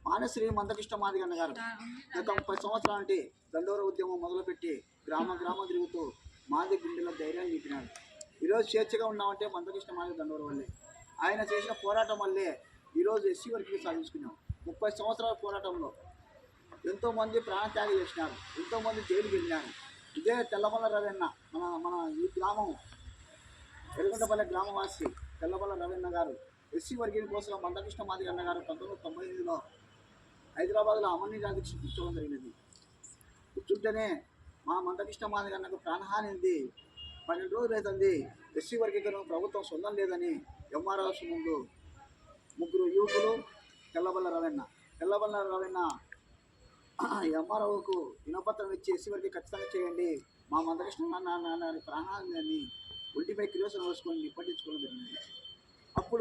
మానశ్రీ మందకృష్ణ మాదిగన్న గారు గత 30 సంవత్సరాల నుండి దండోర ఉద్యమం మొదలుపెట్టి గ్రామ తిరుగుతూ మాది గుండెలో ధైర్యాన్ని నింపినాడు. ఈరోజు స్వేచ్ఛగా ఉన్నామంటే మందకృష్ణ మాదిగ దండోర వల్లే. ఆయన చేసిన పోరాటం వల్లే ఈరోజు ఎస్సీ వర్గీకరణ సాధించుకున్నాం. 30 సంవత్సరాల పోరాటంలో ఎంతోమంది ప్రాణత్యాగం చేసినారు, ఎంతోమంది జైలుకి వెళ్ళినారు. ఇదే తెల్లమల్ల రవీణ మన ఈ గ్రామం ఎర్రగొండపల్లె గ్రామవాసి తెల్లమల్ల రవీణ గారు ఎస్సీ వర్గీకరణ కోసం మందకృష్ణ మాదిగ అన్న గారు 1998లో హైదరాబాద్లో అమర్నాథ్ దీక్ష కూర్చోవడం జరిగినది. కూర్చుంటేనే మా మందకృష్ణ మాదిగ అన్నకు ప్రాణహాని ఉంది. 12 రోజులు అవుతుంది ఎస్సీ వర్గీకరణ ప్రభుత్వం సొంతం లేదని ఎంఆర్ఓస్ ముందు ముగ్గురు యువకులు తెల్లబల్ల రవీణ ఎంఆర్ఓకు వినపత్రం ఇచ్చి ఎస్సీ వర్గీకరణ ఖచ్చితంగా చేయండి, మా మందకృష్ణ నాన్న ప్రాణహాని అని ఒంటిపై కిరోసిన్ వేసుకొని నిప్పట్టించుకోవడం జరిగింది.